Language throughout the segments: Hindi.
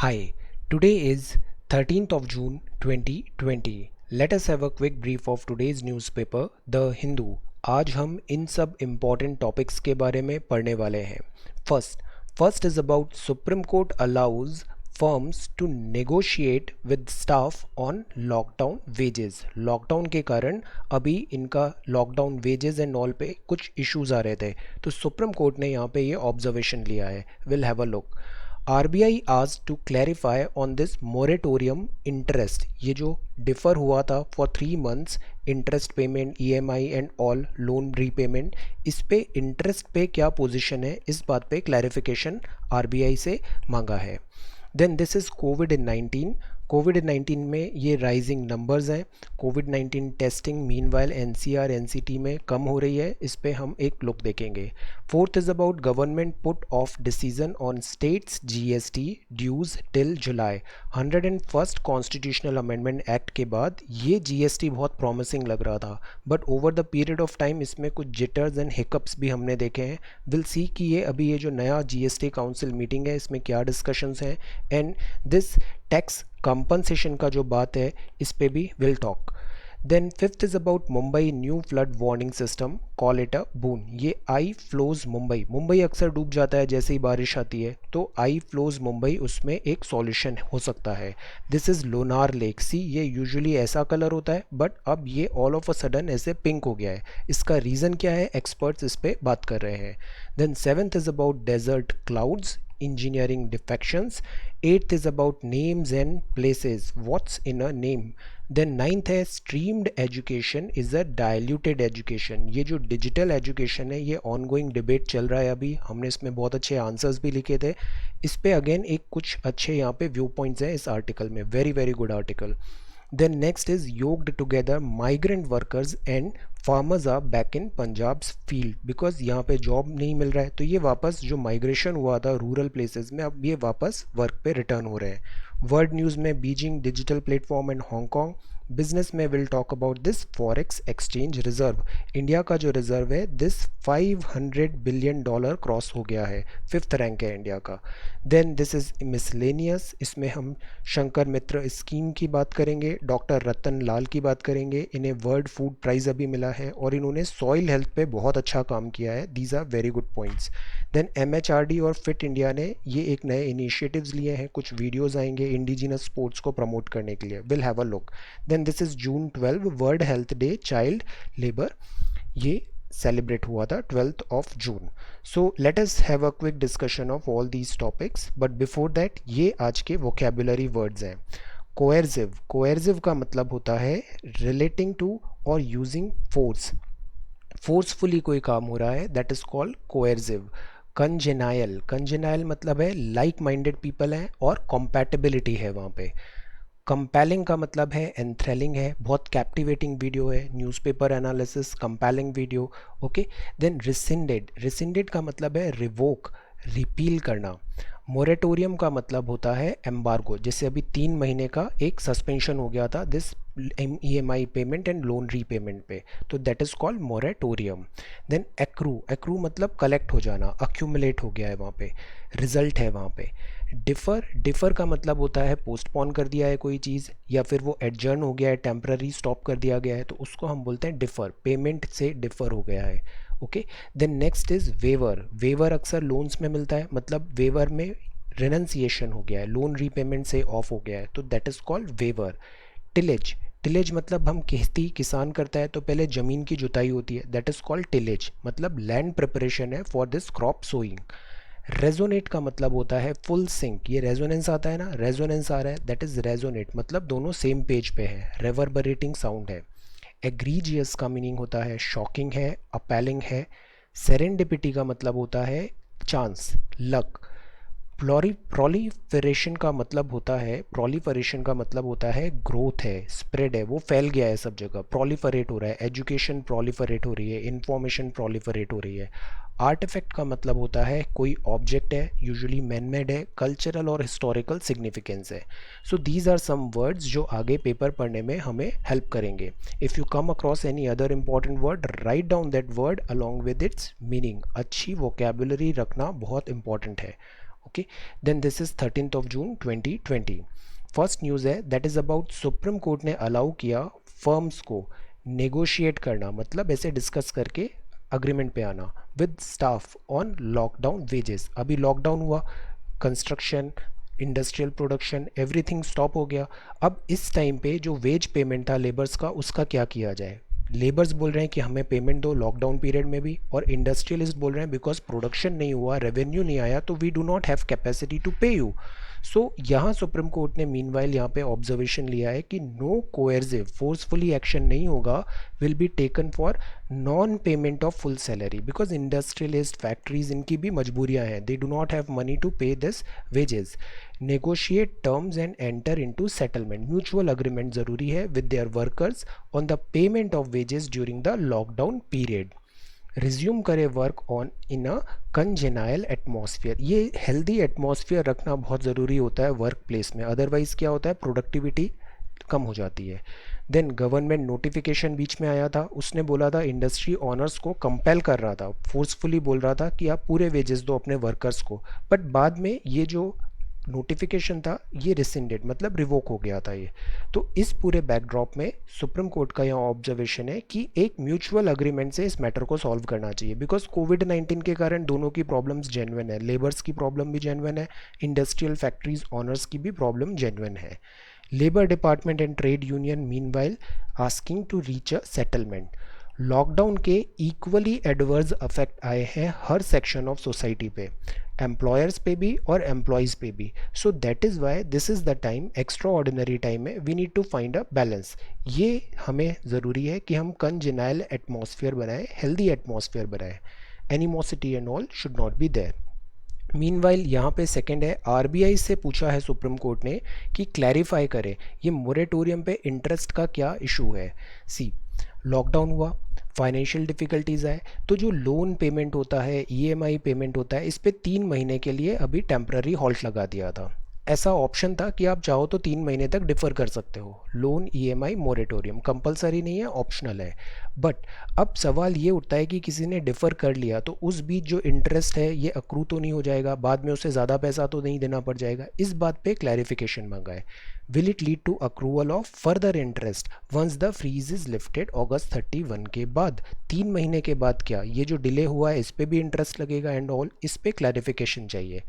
Hi, today is 13th of June 2020. Let us have a quick brief of today's newspaper, The Hindu. आज हम इन सब important topics के बारे में पढ़ने वाले हैं. First is about Supreme Court allows firms to negotiate with staff on lockdown wages. Lockdown के कारण अभी इनका लॉकडाउन wages and all पे कुछ issues आ रहे थे, तो सुप्रीम कोर्ट ने यहाँ पे ये ऑब्जर्वेशन लिया है. We'll have a look. RBI asked to clarify on this moratorium interest. ये जो डिफ़र हुआ था for 3 months interest payment EMI and all loan repayment, इस पे इंटरेस्ट पे क्या पोजीशन है, इस बात पे क्लैरिफिकेशन RBI से मांगा है. देन दिस इज़ कोविड-19 में ये राइजिंग नंबर्स हैं. कोविड-19 टेस्टिंग मीनवाइल NCR NCT में कम हो रही है, इस पे हम एक लुक देखेंगे. Fourth is about government put off decision on states GST dues till July. 101st constitutional amendment act के बाद ये GST बहुत प्रॉमिसिंग लग रहा था, but over the period of time इसमें कुछ जिटर्स एंड हिकअप्स भी हमने देखे हैं. विल सी कि ये अभी ये जो नया GST काउंसिल मीटिंग है इसमें क्या डिस्कशंस हैं, एंड दिस टैक्स कंपनसेशन का जो बात है इस पे भी will talk. Then fifth is about Mumbai new flood warning system, call it a boon. ये आई फ्लोज मुंबई अक्सर डूब जाता है जैसे ही बारिश आती है, तो आई फ्लोज मुंबई उसमें एक सॉल्यूशन हो सकता है. This is Lonar lake. See ये यूजुअली ऐसा कलर होता है, बट अब ये ऑल ऑफ अ सडन ऐसे पिंक हो गया है. इसका रीज़न क्या है, एक्सपर्ट्स इस पे बात कर रहे हैं. Then seventh is about desert clouds, engineering defections. Eighth is about names and places, what's in a name. Then ninth है streamed education is a diluted education. ये जो डिजिटल एजुकेशन है ये ऑनगोइंग डिबेट चल रहा है अभी, हमने इसमें बहुत अच्छे आंसर्स भी लिखे थे. इस पे अगेन एक कुछ अच्छे यहाँ पे व्यू पॉइंट्स हैं इस आर्टिकल में, very very good article. Then next is yoked together migrant workers and farmers are back in Punjab's field, because यहाँ पे जॉब नहीं मिल रहा है, तो ये वापस जो माइग्रेशन हुआ था रूरल प्लेसेस में अब ये वापस वर्क पे रिटर्न हो रहे हैं. वर्ल्ड न्यूज़ में Beijing digital platform and Hong Kong. Business में will talk about this forex exchange reserve. India का जो रिजर्व है दिस $500 बिलियन क्रॉस हो गया है, 5th रैंक है इंडिया का. Then this is miscellaneous. इसमें हम शंकर मित्र स्कीम की बात करेंगे, डॉक्टर रतन लाल की बात करेंगे. इन्हें वर्ल्ड फूड प्राइज़ अभी मिला है और इन्होंने सॉइल हेल्थ पे बहुत अच्छा काम किया है. These are very good points. Then MHRD और फिट इंडिया ने ये एक नए इनिशिएटिव्स लिए हैं, कुछ वीडियोज़ आएंगे इंडिजिनस स्पोर्ट्स को प्रमोट करने के लिए. Will have a look. Then this is June 12 world health day child labour, ये सेलिब्रेट हुआ था 12th of June. So let us have a quick discussion of all these topics, but before that ये आज के vocabulary words हैं. कोएर्सिव का मतलब होता है रिलेटिंग टू और यूजिंग फोर्स, फोर्सफुली कोई काम हो रहा है, दैट इज कॉल्ड कोएर्सिव. कंजेनाइल मतलब है लाइक माइंडेड पीपल हैं और कॉम्पैटिबिलिटी है वहाँ पे. कंपेलिंग का मतलब है एंथ्रेलिंग है, बहुत कैप्टिवेटिंग वीडियो है, newspaper analysis compelling video. Okay. Then rescinded का मतलब है रिवोक, रिपील करना. मोरेटोरियम का मतलब होता है एम्बार्गो, जैसे अभी 3 महीने का एक सस्पेंशन हो गया था this EMI payment and loan repayment पे, तो that is called moratorium. Then accrue मतलब कलेक्ट हो जाना, अक्यूमुलेट हो गया है वहाँ पे, रिजल्ट है वहाँ पे. डिफ़र का मतलब होता है पोस्टपोन कर दिया है कोई चीज़, या फिर वो एडजर्न हो गया है, टेम्पररी स्टॉप कर दिया गया है, तो उसको हम बोलते हैं डिफ़र, पेमेंट से डिफ़र हो गया है. Okay. Then next is waiver अक्सर लोन्स में मिलता है, मतलब वेवर में रेनन्सिएशन हो गया है, लोन रीपेमेंट से ऑफ हो गया है, तो that is called waiver. Tillage मतलब हम खेती किसान करता है तो पहले ज़मीन की जुताई होती है, दैट इज़ कॉल्ड टिलेज, मतलब लैंड प्रिपरेशन है for this crop sowing. Resonate का मतलब होता है फुल सिंक, ये रेजोनेंस आता है ना, रेजोनेंस आ रहा है, दैट इज़ रेजोनेट, मतलब दोनों सेम पेज पे है, रेवरबरेटिंग साउंड है. एग्रीजियस का मीनिंग होता है शॉकिंग है, अपैलिंग है. सेरेंडिपिटी का मतलब होता है चांस, लक. प्रोलीफरेशन का मतलब होता है ग्रोथ है, स्प्रेड है, वो फैल गया है सब जगह, प्रोलीफरेट हो रहा है, एजुकेशन प्रोलीफरेट हो रही है, इंफॉर्मेशन प्रोलीफरेट हो रही है. आर्टिफैक्ट का मतलब होता है कोई ऑब्जेक्ट है, यूजुअली मैनमेड है, कल्चरल और हिस्टोरिकल सिग्निफिकेंस है. So these are some words जो आगे पेपर पढ़ने में हमें हेल्प करेंगे. If you come across any other important word, write down that word along with its meaning. अच्छी वोकेबुलरी रखना बहुत इंपॉर्टेंट है. Okay, then this is 13th of June 2020। First news है that is about supreme court ने अलाउ किया फर्म्स को नेगोशिएट करना, मतलब ऐसे डिस्कस करके अग्रीमेंट पे आना with staff on lockdown wages. अभी लॉकडाउन हुआ, construction, industrial production, everything stop हो गया। अब इस टाइम पे जो वेज पेमेंट था लेबर्स का, उसका क्या किया जाए। लेबर्स बोल रहे हैं कि हमें पेमेंट दो लॉकडाउन पीरियड में भी, और इंडस्ट्रियलिस्ट बोल रहे हैं बिकॉज प्रोडक्शन नहीं हुआ, रेवेन्यू नहीं आया, तो we do not have capacity to pay you. So यहाँ सुप्रीम कोर्ट ने मीनवाइल यहाँ पे ऑब्जर्वेशन लिया है कि नो कोएर्सिव फोर्सफुली एक्शन नहीं होगा will be taken for non payment of full salary, because industrialist factories इनकी भी मजबूरियाँ हैं, they do not have money to pay this wages. Negotiate terms and enter into settlement, mutual agreement ज़रूरी है with their workers on the payment of wages during the lockdown period. Resume करे work on in a congenial atmosphere, ये हेल्दी एटमॉस्फेयर रखना बहुत ज़रूरी होता है वर्क प्लेस में, अदरवाइज़ क्या होता है प्रोडक्टिविटी कम हो जाती है। देन गवर्नमेंट नोटिफिकेशन बीच में आया था, उसने बोला था इंडस्ट्री ऑनर्स को कंपेल कर रहा था, फोर्सफुली बोल रहा था कि आप पूरे वेजेस दो अपने वर्कर्स को, बट बाद में ये जो नोटिफिकेशन था ये रिसेंडेड, मतलब रिवोक हो गया था ये। तो इस पूरे बैकड्रॉप में सुप्रीम कोर्ट का यहाँ ऑब्जर्वेशन है कि एक म्यूचुअल अग्रीमेंट से इस मैटर को सॉल्व करना चाहिए, बिकॉज कोविड-19 के कारण दोनों की प्रॉब्लम्स जेन्युइन है, लेबर्स की प्रॉब्लम भी जेन्युइन है, इंडस्ट्रियल फैक्ट्रीज ऑनर्स की भी प्रॉब्लम जेन्युइन है। Labour department and trade union meanwhile asking to reach a settlement. Lockdown के इक्वली एडवर्स अफेक्ट आए हैं हर सेक्शन ऑफ सोसाइटी पे, एम्प्लॉयर्स पे भी और एम्प्लॉयज़ पे भी। So that is why this is the time, extraordinary time है, we need to find a balance. ये हमें ज़रूरी है कि हम कंजेनाइल एटमॉस्फेयर बनाएं, हेल्दी एटमॉस्फेयर बनाएं, animosity and all should not be there. Meanwhile यहाँ पे सेकंड है, आरबीआई से पूछा है सुप्रीम कोर्ट ने कि क्लैरिफाई करे ये मोरेटोरियम पे इंटरेस्ट का क्या इशू है। सी, लॉकडाउन हुआ, फाइनेंशियल डिफ़िकल्टीज़ आए, तो जो लोन पेमेंट होता है, ईएमआई पेमेंट होता है, इस पे 3 महीने के लिए अभी टेम्प्ररी हॉल्ट लगा दिया था। ऐसा ऑप्शन था कि आप चाहो तो 3 महीने तक डिफ़र कर सकते हो, लोन ईएमआई मोरेटोरियम कंपलसरी नहीं है, ऑप्शनल है। बट अब सवाल ये उठता है कि किसी ने डिफ़र कर लिया तो उस बीच जो इंटरेस्ट है ये अक्रू तो नहीं हो जाएगा, बाद में उसे ज़्यादा पैसा तो नहीं देना पड़ जाएगा। इस बात पे क्लैरिफिकेशन मांगा है। Will it lead to accrual of further interest once the freeze is lifted अगस्त 31 के बाद, 3 महीने के बाद क्या ये जो डिले हुआ है इस पे भी इंटरेस्ट लगेगा एंड ऑल, इस पे क्लैरिफिकेशन चाहिए।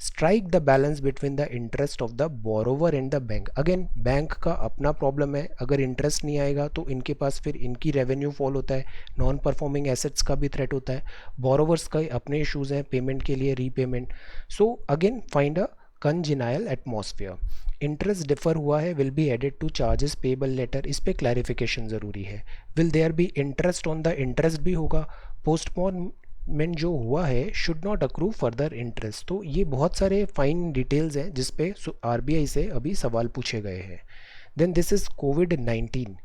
Strike the balance between the interest of the borrower and the bank. Again bank का अपना प्रॉब्लम है, अगर इंटरेस्ट नहीं आएगा तो इनके पास फिर इनकी रेवेन्यू फॉल होता है, नॉन परफॉर्मिंग एसेट्स का भी थ्रेट होता है, बोरोवर्स का अपने इश्यूज हैं पेमेंट के लिए, repayment. So again find a congenial atmosphere. Interest defer हुआ है, will be added to charges payable later, इस पे क्लैरिफिकेशन ज़रूरी है। Will there be interest on the interest भी होगा, पोस्टपोनमेंट जो हुआ है should not accrue further interest. तो ये बहुत सारे फाइन डिटेल्स हैं जिस पे आरबीआई से अभी सवाल पूछे गए हैं। देन दिस इज़ कोविड-19।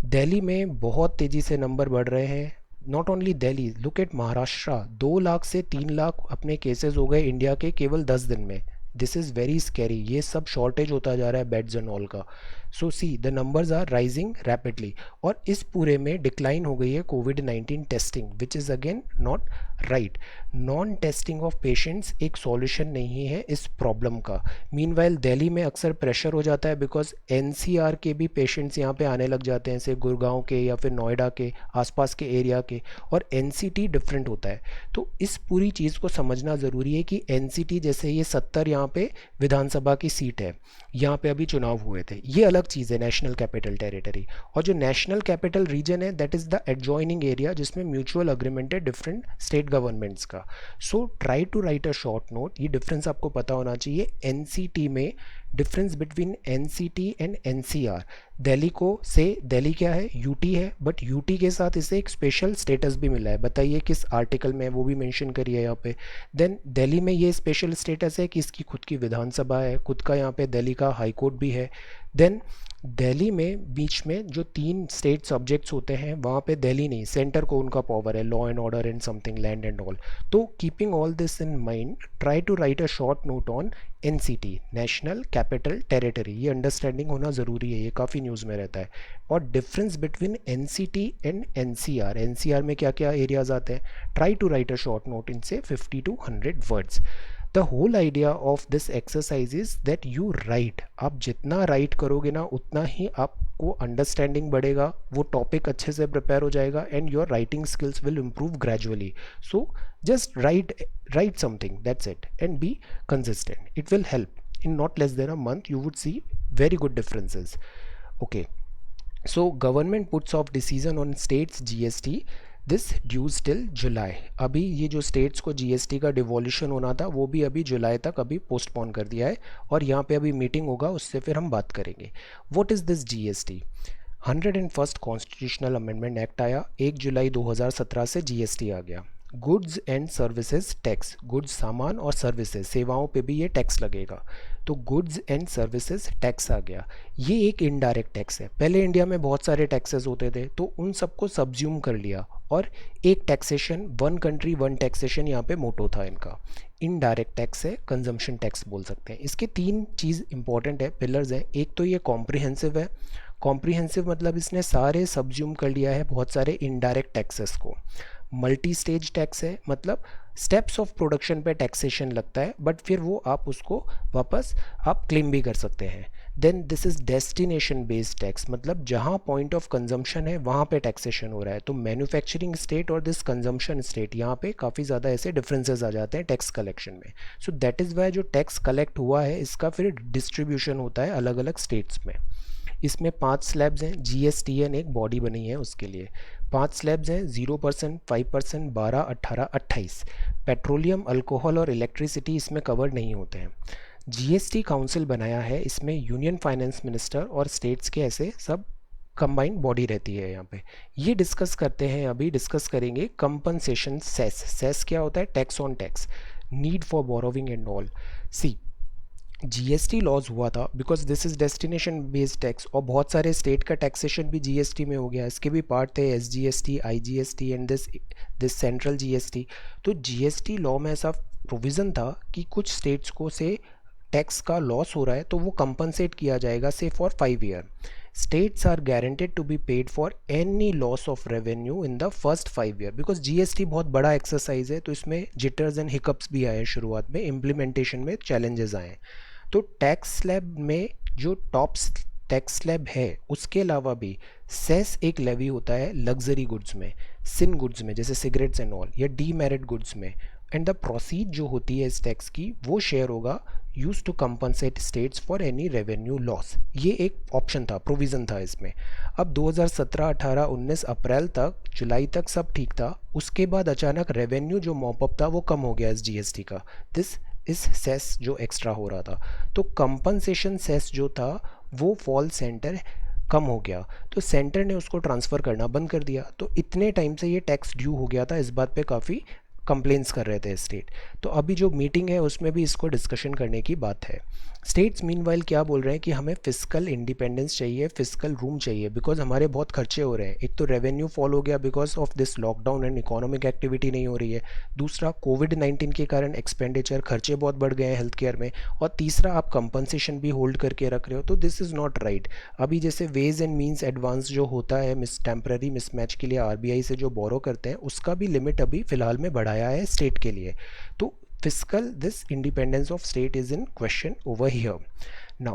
दिल्ली में बहुत तेज़ी से नंबर बढ़ रहे हैं, not only Delhi, look at Maharashtra, 2 lakh से 3 लाख अपने केसेस हो गए इंडिया के केवल 10 दिन में। दिस इज़ वेरी स्कैरी, ये सब शॉर्टेज होता जा रहा है बेड्स एंड ऑल का। So see the numbers are rising rapidly, और इस पूरे में डिक्लाइन हो गई है कोविड-19 testing, which is again not right. Non testing of patients एक सॉल्यूशन नहीं है इस प्रॉब्लम का। मीनवाइल दिल्ली में अक्सर प्रेशर हो जाता है बिकॉज एनसीआर के भी पेशेंट्स यहाँ पे आने लग जाते हैं, जैसे गुड़गांव के या फिर नोएडा के आसपास के एरिया के, और एनसीटी डिफरेंट होता है। तो इस पूरी चीज़ को समझना ज़रूरी है कि एनसीटी जैसे ये 70 यहाँ पे विधानसभा की सीट है, यहाँ पे अभी चुनाव हुए थे, ये अलग चीज़ है नेशनल कैपिटल टेरिटरी। और जो नेशनल कैपिटल रीजन है that is the adjoining area जिसमें म्यूचुअल अग्रीमेंट है डिफरेंट स्टेट गवर्नमेंट्स का। So try to write a short note, ये डिफरेंस आपको पता होना चाहिए। एनसीटी में difference between NCT and NCR, Delhi को से दिल्ली क्या है, यूटी है, बट यूटी के साथ इसे एक स्पेशल स्टेटस भी मिला है, बताइए किस आर्टिकल में, वो भी मेंशन करिए यहाँ पे। देन दिल्ली में ये स्पेशल स्टेटस है कि इसकी खुद की विधानसभा है, खुद का यहाँ पे दिल्ली का हाई कोर्ट भी है। देन दिल्ली में बीच में जो 3 स्टेट सब्जेक्ट्स होते हैं वहाँ पे दिल्ली नहीं, सेंटर को उनका पावर है, law and order and something land and all. तो keeping all this in mind, try to write a short note on NCT, national capital territory, ये अंडरस्टैंडिंग होना ज़रूरी है, ये काफ़ी न्यूज़ में रहता है। और difference between NCT and NCR, NCR में क्या क्या एरियाज आते हैं, try to write a short note इनसे 50 to 100 words. The whole idea of this exercise is that you write, आप जितना राइट करोगे ना उतना ही आपको अंडरस्टैंडिंग बढ़ेगा, वो टॉपिक अच्छे से प्रिपेयर हो जाएगा and your writing skills will improve gradually. So just write something, that's it, and be consistent. It will help. In not less than a month you would see very good differences. Okay, so government puts off decision on states GST this dues till July. अभी ये जो स्टेट्स को जीएसटी का डिवोल्यूशन होना था वो भी अभी जुलाई तक अभी पोस्टपोन कर दिया है, और यहाँ पे अभी मीटिंग होगा, उससे फिर हम बात करेंगे. What is this GST? 101st constitutional amendment act आया, 1 जुलाई 2017 से जीएसटी आ गया. Goods and services tax, goods सामान और सर्विसेज सेवाओं पे भी ये टैक्स लगेगा. तो गुड्स एंड सर्विसेज टैक्स आ गया. ये एक इनडायरेक्ट टैक्स है. पहले इंडिया में बहुत सारे टैक्सेस होते थे तो उन सबको सब्ज्यूम कर लिया और एक taxation, one country one taxation यहाँ पे मोटो था इनका. इनडायरेक्ट टैक्स है, कंजम्पशन टैक्स बोल सकते हैं. इसके 3 चीज़ इंपॉर्टेंट है, पिलर्स हैं. एक तो ये कॉम्प्रिहेंसिव है. कॉम्प्रिहेंसिव मतलब इसने सारे सब्ज्यूम कर लिया है बहुत सारे इनडायरेक्ट टैक्सेस को. मल्टी स्टेज टैक्स है, मतलब स्टेप्स ऑफ प्रोडक्शन पे टैक्सेशन लगता है बट फिर वो आप उसको वापस आप क्लेम भी कर सकते हैं. Then this is destination based tax, मतलब जहाँ पॉइंट ऑफ कंजम्पशन है वहाँ पे टैक्सेशन हो रहा है. तो मैन्युफैक्चरिंग स्टेट और दिस कंजम्पशन स्टेट, यहाँ पे काफ़ी ज़्यादा ऐसे डिफरेंसेस आ जाते हैं टैक्स कलेक्शन में. सो दैट इज़ वाई जो टैक्स कलेक्ट हुआ है इसका फिर डिस्ट्रीब्यूशन होता है अलग अलग स्टेट्स में. इसमें 5 स्लैब्स हैं. जीएसटीएन एक बॉडी बनी है उसके लिए. 5 स्लैब्स हैं, 0%, 5%, 12, 18, 28. पेट्रोलियम, अल्कोहल और इलेक्ट्रिसिटी इसमें कवर नहीं होते हैं. जीएसटी काउंसिल बनाया है, इसमें यूनियन फाइनेंस मिनिस्टर और स्टेट्स के ऐसे सब कंबाइंड बॉडी रहती है यहाँ पे. ये डिस्कस करते हैं, अभी डिस्कस करेंगे कंपनसेशन सेस. सेस क्या होता है? Tax on tax, need for borrowing and all. See GST loss हुआ था because this is destination based tax, और बहुत सारे स्टेट का टैक्सेशन भी जीएसटी में हो गया. इसके भी पार्ट थे SGST, IGST and this central GST. तो जीएसटी लॉ में ऐसा प्रोविज़न था कि कुछ स्टेट्स को से टैक्स का लॉस हो रहा है तो वो कंपनसेट किया जाएगा से for 5 year. states are guaranteed to be paid for any loss of revenue in the first 5 year. Because GST बहुत बड़ा एक्सरसाइज है तो इसमें जिटर्स एंड हिकअप्स भी आए शुरुआत में, इम्प्लीमेंटेशन में चैलेंजेस आए. तो टैक्स स्लैब में जो टॉप टैक्स स्लैब है उसके अलावा भी सेस एक लेवी होता है लग्जरी गुड्स में, सिन गुड्स में जैसे सिगरेट्स एंड ऑल, या डीमेरिट गुड्स में. एंड द प्रोसीड जो होती है इस टैक्स की वो शेयर होगा use to compensate states for any revenue loss. ये एक ऑप्शन था, प्रोविज़न था इसमें. अब 2017, 18, 19 अप्रैल तक, जुलाई तक सब ठीक था. उसके बाद अचानक रेवेन्यू जो मॉपअप था वो कम हो गया इस जीएसटी का. दिस इस सेस जो एक्स्ट्रा हो रहा था, तो कंपनसेशन सेस जो था वो फॉल सेंटर कम हो गया, तो सेंटर ने उसको ट्रांसफ़र करना बंद कर दिया. तो इतने टाइम से ये टैक्स ड्यू हो गया था, इस बात पे काफ़ी कंप्लेंट्स कर रहे थे स्टेट. तो अभी जो मीटिंग है उसमें भी इसको डिस्कशन करने की बात है. स्टेट्स मीनवाइल क्या बोल रहे हैं कि हमें फिस्कल इंडिपेंडेंस चाहिए, फिस्कल रूम चाहिए, बिकॉज हमारे बहुत खर्चे हो रहे हैं. एक तो रेवेन्यू फॉल हो गया because of this lockdown and economic activity नहीं हो रही है. दूसरा कोविड-19 के कारण एक्सपेंडिचर खर्चे बहुत बढ़ गए हैं हेल्थ केयर में. और तीसरा आप कंपनसेशन भी होल्ड करके रख रहे हो, तो दिस इज़ नॉट राइट. अभी जैसे वेज एंड मीन्स एडवांस जो होता है टेम्पररी मिसमैच के लिए आरबीआई से जो बोरो करते हैं उसका भी लिमिट अभी फ़िलहाल में बढ़ाया है स्टेट के लिए. तो fiscal this independence of state is in question over here. Now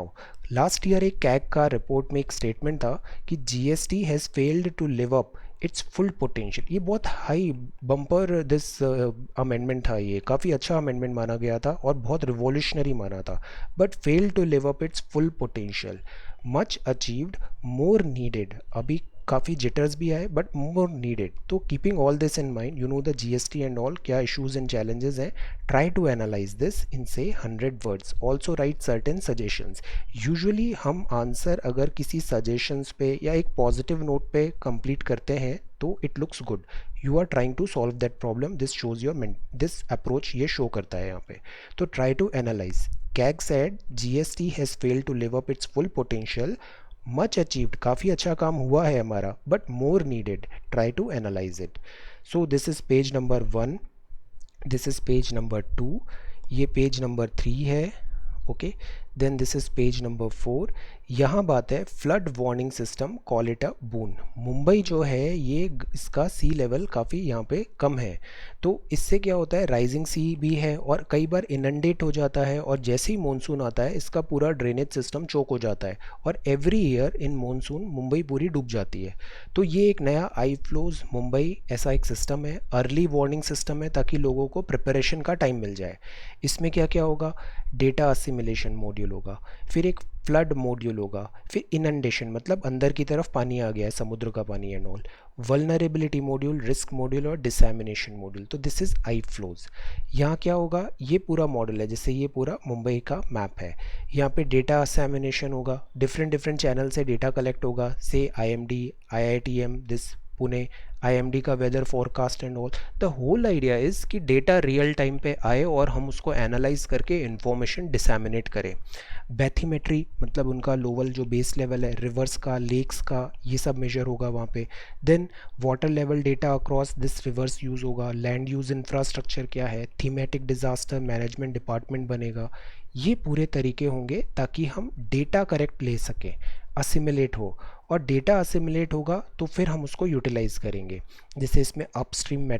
last year एक कैग का रिपोर्ट में एक स्टेटमेंट था कि GST has failed to live up its full potential. ये बहुत हाई बम्पर दिस अमेंडमेंट था, ये काफ़ी अच्छा अमेंडमेंट माना गया था और बहुत रिवॉल्यूशनरी माना था. But fail to live up its full potential, much achieved, more needed. अभी काफ़ी जिटर्स भी आए बट मोर नीडेड. तो keeping all this in mind, you know the GST and all क्या इशूज़ एंड चैलेंजेस हैं, try to analyse this in से 100 words. Also write certain suggestions. Usually हम आंसर अगर किसी सजेशंस पे या एक पॉजिटिव नोट पे कंप्लीट करते हैं तो it looks good. You are trying to solve that problem. This shows your this approach ये शो करता है यहाँ पे. तो try to analyse. CAG said GST has failed to live up its full potential, much achieved, काफ़ी अच्छा काम हुआ है हमारा, but more needed, try to analyse it. So this is page number 1, this is page number 2, ये पेज नंबर 3 है. Okay, then this is page number 4, यहाँ बात है flood warning system call it a boon. Mumbai जो है ये इसका सी लेवल काफ़ी यहाँ पे कम है, तो इससे क्या होता है, राइजिंग सी भी है और कई बार इनंडेट हो जाता है, और जैसे ही मानसून आता है इसका पूरा ड्रेनेज सिस्टम चोक हो जाता है, और every year in monsoon Mumbai पूरी डूब जाती है। तो ये एक नया आई फ्लोज मुंबई ऐसा एक सिस्टम है, अर्ली वार्निंग सिस्टम है, ताकि लोगों को प्रिपरेशन का टाइम मिल जाए। इसमें क्या क्या होगा, डेटा असिमिलेशन मॉड्यूल होगा, फिर एक फ्लड मॉड्यूल होगा, फिर इनंडेशन मतलब अंदर की तरफ पानी आ गया है, समुद्र का पानी and all, vulnerability module, risk module और डिसैमिनेशन मॉड्यूल। तो दिस इज़ आई फ्लोज। यहाँ क्या होगा, ये पूरा मॉडल है, जैसे ये पूरा मुंबई का मैप है। यहाँ पे डेटा असेमिनेशन होगा, डिफरेंट डिफरेंट चैनल से डेटा कलेक्ट होगा, से IMD, IITM, this Pune, IMD का weather forecast and all. The whole idea is कि डेटा रियल टाइम पे आए और हम उसको एनालाइज करके इंफॉर्मेशन डिसैमिनेट करें। बैथीमेट्री मतलब उनका लोवल जो बेस लेवल है, रिवर्स का, लेक्स का, ये सब मेजर होगा वहाँ पे। Then water level data across this rivers use होगा। लैंड यूज़ इंफ्रास्ट्रक्चर क्या है, थीमेटिक डिज़ास्टर मैनेजमेंट डिपार्टमेंट बनेगा। ये पूरे तरीके होंगे ताकि हम डेटा करेक्ट ले सकें, असिमिलेट हो, और डेटा असिमिलेट होगा तो फिर हम उसको यूटिलाइज करेंगे। जैसे इसमें अपस्ट्रीम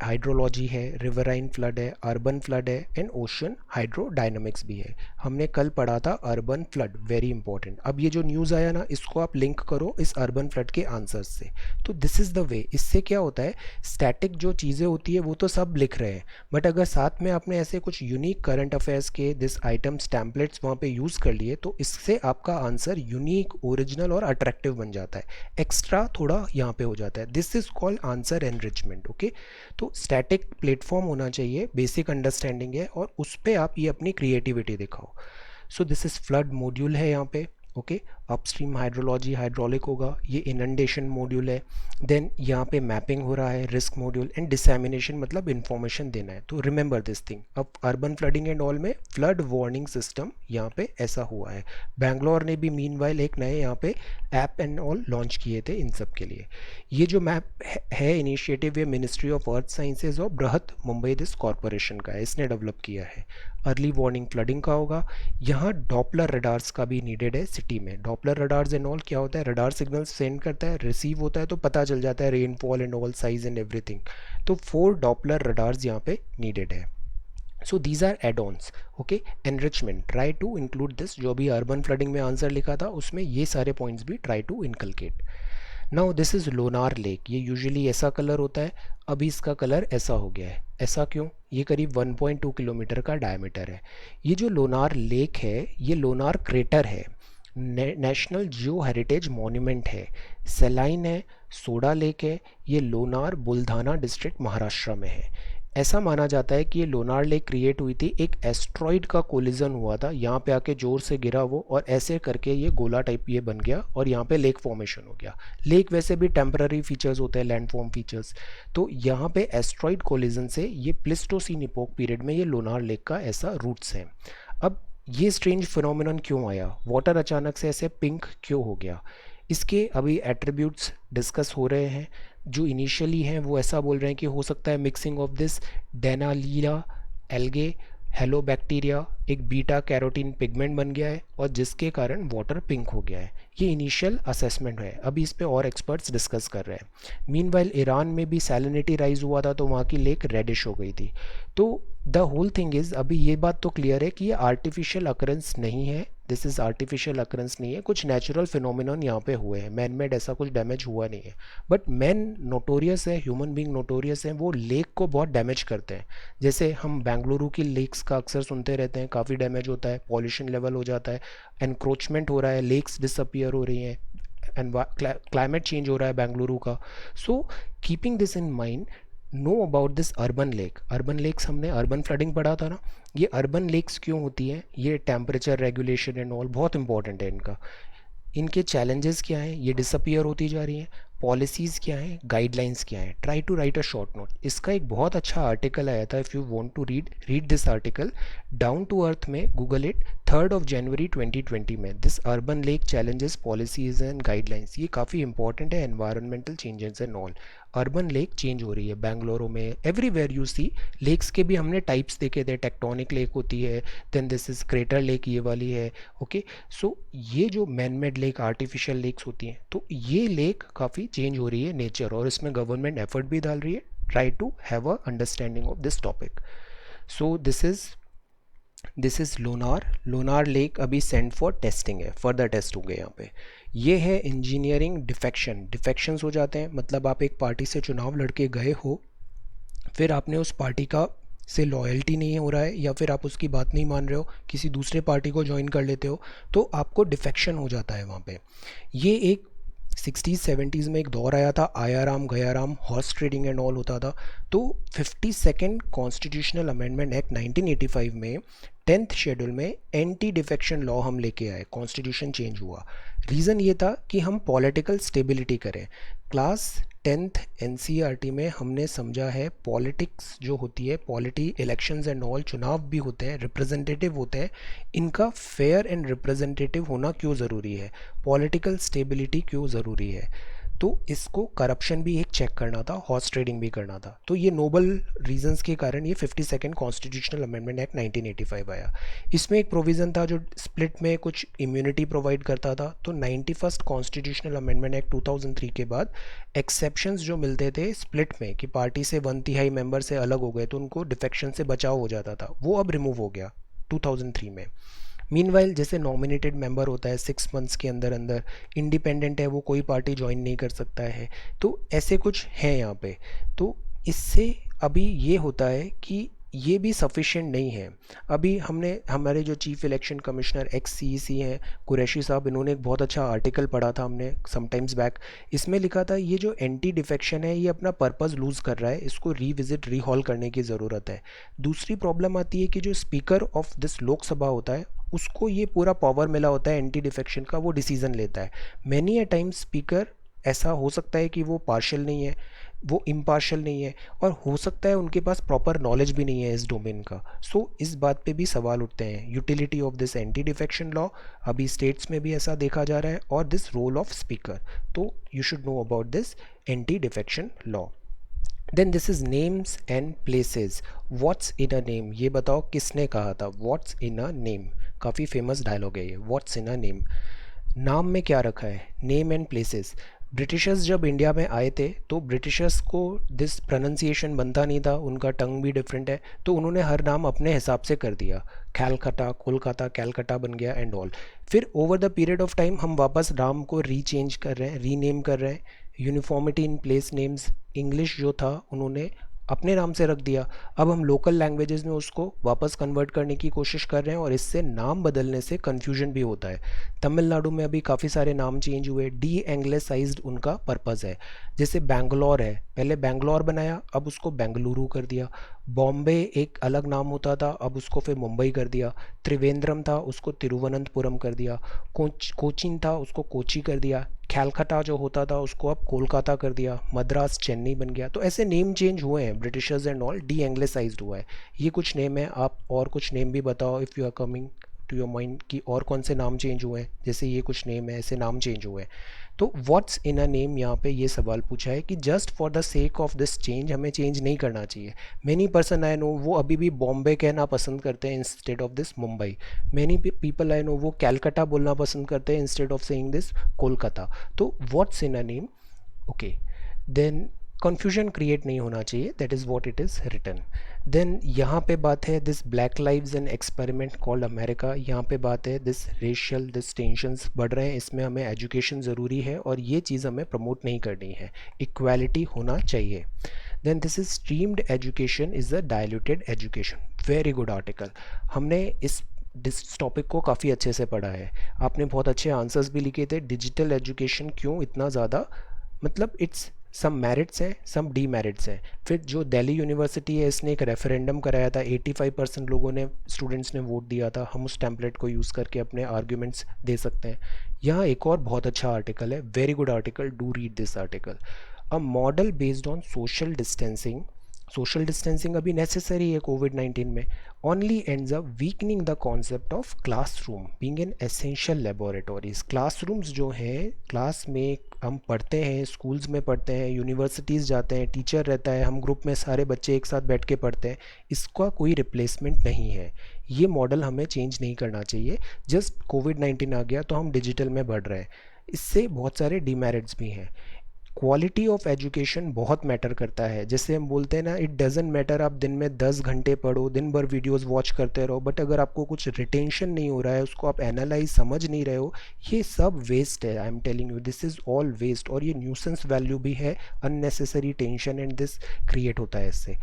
हाइड्रोलॉजी है, रिवराइन फ्लड है, अर्बन फ्लड है एंड ओशन हाइड्रोडायनामिक्स भी है। हमने कल पढ़ा था अर्बन फ्लड, वेरी इंपॉर्टेंट। अब ये जो न्यूज़ आया ना, इसको आप लिंक करो इस अर्बन फ्लड के आंसर्स से। तो दिस इज़ द वे। इससे क्या होता है, स्टैटिक जो चीज़ें होती है वो तो सब लिख रहे हैं, बट अगर साथ में आपने ऐसे कुछ यूनिक करंट अफेयर्स के दिस आइटम्स टैम्पलेट्स वहाँ पे यूज़ कर लिए, तो इससे आपका आंसर यूनिक, ओरिजिनल और अट्रैक्टिव बन जाता है। एक्स्ट्रा थोड़ा यहाँ पे हो जाता है। This is called answer enrichment. Okay, तो स्टैटिक प्लेटफॉर्म होना चाहिए, बेसिक अंडरस्टैंडिंग है, और उस पर आप ये अपनी क्रिएटिविटी दिखाओ। सो दिस इज़ फ्लड मॉड्यूल है यहाँ पे। ओके, अपस्ट्रीम हाइड्रोलॉजी, हाइड्रोलिक होगा, ये इनंडेशन मॉड्यूल है। देन यहाँ पे मैपिंग हो रहा है, रिस्क मॉड्यूल, एंड डिसैमिनेशन मतलब इंफॉर्मेशन देना है। तो रिमेंबर दिस थिंग। अब अर्बन फ्लडिंग एंड ऑल में फ्लड वार्निंग सिस्टम यहाँ पे ऐसा हुआ है। बैंगलोर ने भी मीनवाइल एक नए यहाँ पे ऐप एंड ऑल लॉन्च किए थे इन सब के लिए। ये जो मैप है इनिशिएटिव, ये मिनिस्ट्री ऑफ अर्थ साइंसेज और बृहत मुंबई दिस कॉरपोरेशन का है, इसने डेवलप किया है। अर्ली वार्निंग फ्लडिंग का होगा। यहाँ डॉपलर रडार्स का भी नीडेड है सिटी में। डॉपलर रडार्स एंड ऑल क्या होता है, रडार सिग्नल सेंड करता है, रिसीव होता है, तो पता चल जाता है rainfall and all, size and everything. तो 4 डॉपलर रडार्स यहाँ पे नीडेड है। So these are add-ons. Okay, enrichment, try to include this. जो भी अर्बन फ्लडिंग में आंसर लिखा था उसमें ये सारे पॉइंट्स भी try to inculcate. Now this is Lonar lake. ये यूजुअली ऐसा कलर होता है, अभी इसका कलर ऐसा हो गया है। ऐसा क्यों, ये करीब 1.2 किलोमीटर का डायमीटर है। ये जो लोनार लेक है, ये लोनार क्रेटर है, नेशनल जियो हेरिटेज मॉन्यूमेंट है, सेलाइन है, सोडा लेक है। ये लोनार बुल्धाना डिस्ट्रिक्ट महाराष्ट्र में है। ऐसा माना जाता है कि ये लोनार लेक क्रिएट हुई थी, एक एस्ट्रॉइड का कोलिजन हुआ था, यहाँ पे आके जोर से गिरा वो, और ऐसे करके ये गोला टाइप ये बन गया और यहाँ पे लेक फॉर्मेशन हो गया। लेक वैसे भी टेम्पररी फीचर्स होते हैं, लैंडफॉर्म फीचर्स। तो यहाँ पे एस्ट्रॉइड कोलिजन से ये प्लिस्टोसीन इपोक पीरियड में ये लोनार लेक का ऐसा रूट्स है। अब ये स्ट्रेंज फिनोमिनन क्यों आया, वाटर अचानक से ऐसे पिंक क्यों हो गया, इसके अभी एट्रीब्यूट्स डिस्कस हो रहे हैं। जो इनिशियली हैं वो ऐसा बोल रहे हैं कि हो सकता है mixing of this Dunaliella algae halobacteria एक बीटा कैरोटीन पिगमेंट बन गया है, और जिसके कारण वाटर पिंक हो गया है। ये इनिशियल असेसमेंट है, अभी इस पे और एक्सपर्ट्स डिस्कस कर रहे हैं। मीनवाइल ईरान में भी सैलिनिटी राइज हुआ था, तो वहाँ की लेक रेडिश हो गई थी। तो द होल थिंग इज़, अभी ये बात तो क्लियर है कि ये आर्टिफिशियल अकरेंस नहीं है, दिस इज़ आर्टिफिशियल अकरेंस नहीं है, कुछ नेचुरल फिनोमिनन यहाँ पे हुए हैं, मैन मेड ऐसा कुछ डैमेज हुआ नहीं है। बट मैन नोटोरियस है, ह्यूमन बीइंग नोटोरियस है, वो लेक को बहुत डैमेज करते हैं। जैसे हम बेंगलुरु की लेक्स का अक्सर सुनते रहते हैं, काफ़ी डैमेज होता है, पॉल्यूशन लेवल हो जाता है, एनक्रोचमेंट हो रहा है, लेक्स डिसअपियर हो रही हैं, क्लाइमेट चेंज हो रहा है बेंगलुरु का। So keeping this in mind, know about this urban lake. Urban lakes हमने अर्बन फ्लडिंग पढ़ा था ना, ये अर्बन लेक्स क्यों होती हैं, ये टेम्परेचर रेगुलेशन एंड ऑल बहुत इंपॉर्टेंट है इनका। इनके चैलेंजेस क्या हैं, ये डिसअपियर होती जा रही हैं। पॉलिसीज़ क्या हैं, गाइडलाइंस क्या हैं, try to write a short note. इसका एक बहुत अच्छा आर्टिकल आया था, if you want to read this article down to earth में, गूगल इट, 3 जनवरी 2020 में, this urban lake challenges policies and guidelines. ये काफ़ी इंपॉर्टेंट है, environmental changes and all. Urban lake change हो रही है बेंगलुरु में, एवरीवेयर यू सी। लेक्स के भी हमने टाइप्स देखे थे, टेक्टोनिक लेक होती है, then this is crater lake ये वाली है। ओके, सो ये जो man made lake, artificial lakes होती हैं, तो ये लेक काफ़ी चेंज हो रही है नेचर, और इसमें गवर्नमेंट एफर्ट भी डाल रही है। Try to have a understanding of this topic. So this is Lonar lake अभी सेंड फॉर टेस्टिंग है, फर्दर टेस्ट होंगे यहाँ पे। ये है इंजीनियरिंग डिफेक्शंस हो जाते हैं, मतलब आप एक पार्टी से चुनाव लड़के गए हो, फिर आपने उस पार्टी का से लॉयल्टी नहीं हो रहा है, या फिर आप उसकी बात नहीं मान रहे हो, किसी दूसरे पार्टी को ज्वाइन कर लेते हो, तो आपको डिफेक्शन हो जाता है वहाँ पे। ये एक 60s 70s में एक दौर आया था, आया राम गया Ram, horse trading and all होता था। तो 52nd कॉन्स्टिट्यूशनल अमेंडमेंट एक्ट 1985 में 10th शेड्यूल में एंटी डिफेक्शन लॉ हम लेके आए, कॉन्स्टिट्यूशन चेंज हुआ। रीज़न ये था कि हम पॉलिटिकल स्टेबिलिटी करें। क्लास 10th एनसीईआरटी में हमने समझा है पॉलिटिक्स जो होती है, पॉलिटी, इलेक्शंस एंड ऑल, चुनाव भी होते हैं, रिप्रेजेंटेटिव होते हैं, इनका फेयर एंड रिप्रेजेंटेटिव होना क्यों ज़रूरी है, पॉलिटिकल स्टेबिलिटी क्यों ज़रूरी है। तो इसको करप्शन भी एक चेक करना था, हॉर्स ट्रेडिंग भी करना था। तो ये नोबल रीजंस के कारण ये 52nd कॉन्स्टिट्यूशनल अमेंडमेंट एक्ट 1985 आया। इसमें एक प्रोविज़न था जो स्प्लिट में कुछ इम्यूनिटी प्रोवाइड करता था। तो 91st कॉन्स्टिट्यूशनल अमेंडमेंट एक्ट 2003 के बाद एक्सेप्शंस जो मिलते थे स्प्लिट में, कि पार्टी से 1/3 मेंबर से अलग हो गए तो उनको डिफेक्शन से बचाव हो जाता था, वो अब रिमूव हो गया 2003 में। मीनवाइल जैसे नॉमिनेटेड मेंबर होता है 6 मंथ्स के अंदर अंदर, इंडिपेंडेंट है वो, कोई पार्टी ज्वाइन नहीं कर सकता है, तो ऐसे कुछ है यहाँ पे। तो इससे अभी ये होता है कि ये भी सफिशिएंट नहीं है। अभी हमने हमारे जो chief election commissioner x CEC हैं कुरैशी साहब, इन्होंने एक बहुत अच्छा आर्टिकल पढ़ा था हमने समटाइम्स बैक। इसमें लिखा था ये जो एंटी डिफेक्शन है ये अपना पर्पज़ लूज़ कर रहा है, इसको रीविजिट रीहॉल करने की ज़रूरत है। दूसरी प्रॉब्लम आती है कि जो स्पीकर ऑफ दिस लोकसभा होता है उसको ये पूरा पावर मिला होता है एंटी डिफेक्शन का, वो डिसीज़न लेता है। मैनी अ टाइम स्पीकर ऐसा हो सकता है कि वो पार्शियल नहीं है, वो इम्पार्शियल नहीं है, और हो सकता है उनके पास प्रॉपर नॉलेज भी नहीं है इस डोमेन का। सो इस बात पे भी सवाल उठते हैं, utility of this anti defection law, अभी स्टेट्स में भी ऐसा देखा जा रहा है, और दिस रोल ऑफ स्पीकर। तो you should know about this anti defection law. Then this is names and places. What's in a name, ये बताओ किसने कहा था व्हाट्स इन अ नेम, काफ़ी फेमस डायलॉग है ये, व्हाट्स इन अ नेम। नाम में क्या रखा है, नेम एंड प्लेसेस। ब्रिटिशर्स जब इंडिया में आए थे तो ब्रिटिशर्स को दिस प्रोनाउंसिएशन बनता नहीं था, उनका टंग भी डिफरेंट है, तो उन्होंने हर नाम अपने हिसाब से कर दिया, कैलकाटा कोलकाता कैलकाटा बन गया एंड ऑल। फिर over the period of time हम वापस नाम को रीचेंज कर रहे हैं, रीनेम कर रहे हैं। Uniformity in place names, English जो था उन्होंने अपने नाम से रख दिया, अब हम लोकल लैंग्वेजेस में उसको वापस कन्वर्ट करने की कोशिश कर रहे हैं, और इससे नाम बदलने से कन्फ्यूजन भी होता है। तमिलनाडु में अभी काफ़ी सारे नाम चेंज हुए, डी एंग्लिसाइज्ड उनका पर्पज़ है। जैसे बैंगलोर है, पहले बैंगलोर बनाया, अब उसको बेंगलुरु कर दिया। बॉम्बे एक अलग नाम होता था, अब उसको फिर मुंबई कर दिया। त्रिवेंद्रम था, उसको तिरुवनंतपुरम कर दिया। कोचीन था, उसको कोची कर दिया। कैलकाटा जो होता था उसको अब कोलकाता कर दिया। मद्रास चेन्नई बन गया। तो ऐसे नेम चेंज हुए हैं, Britishers and all, D anglicised हुआ है। ये कुछ नेम है, आप और कुछ नेम भी बताओ if you are coming to your mind कि और कौन से नाम चेंज हुए हैं। जैसे ये कुछ नेम है, ऐसे नाम चेंज हुए हैं। तो व्हाट्स इन अ नेम, यहाँ पे ये सवाल पूछा है कि just for the sake of this change हमें चेंज नहीं करना चाहिए। मैनी पर्सन आई नो वो अभी भी बॉम्बे कहना पसंद करते हैं instead of this Mumbai. Many people I know वो कैलकाटा बोलना पसंद करते हैं instead of saying this Kolkata. तो what's in a name, okay, then confusion create नहीं होना चाहिए, that is what it is written. Then यहाँ पे बात है this black lives and experiment called America, यहाँ पे बात है दिस रेशियल दिस टेंशंस बढ़ रहे हैं, इसमें हमें एजुकेशन ज़रूरी है और ये चीज़ हमें प्रमोट नहीं करनी है, इक्वालिटी होना चाहिए। Then this is streamed education is a diluted education, very good article. हमने इस टॉपिक को काफ़ी अच्छे से पढ़ा है, आपने बहुत अच्छे आंसर्स भी लिखे थे। डिजिटल एजुकेशन क्यों इतना ज़्यादा, मतलब इट्स सम मेरिट्स हैं सम डीमेरिट्स हैं। फिर जो दिल्ली यूनिवर्सिटी है इसने एक रेफरेंडम कराया था, 85% लोगों ने, स्टूडेंट्स ने वोट दिया था। हम उस टेम्पलेट को यूज़ करके अपने आर्ग्यूमेंट्स दे सकते हैं। यहाँ एक और बहुत अच्छा आर्टिकल है, very good article, do read this article. A model based on social distancing अभी नेसेसरी है कोविड 19 में, only ends up weakening the concept of classroom being an essential laboratories. Classrooms जो हैं, क्लास में हम पढ़ते हैं, स्कूल्स में पढ़ते हैं, यूनिवर्सिटीज़ जाते हैं, टीचर रहता है, हम ग्रुप में सारे बच्चे एक साथ बैठ के पढ़ते हैं, इसका कोई रिप्लेसमेंट नहीं है। ये मॉडल हमें चेंज नहीं करना चाहिए। जस्ट कोविड 19 आ गया तो हम डिजिटल में बढ़ रहे हैं, इससे बहुत सारे डीमेरिट्स भी हैं। क्वालिटी ऑफ एजुकेशन बहुत मैटर करता है। जैसे हम बोलते हैं ना, इट डजेंट मैटर आप दिन में 10 घंटे पढ़ो, दिन भर वीडियोस वॉच करते रहो, बट अगर आपको कुछ रिटेंशन नहीं हो रहा है, उसको आप एनालाइज समझ नहीं रहे हो, ये सब वेस्ट है। I am telling you this is all waste, और ये न्यूसेंस वैल्यू भी है, unnecessary tension and this create होता है इससे।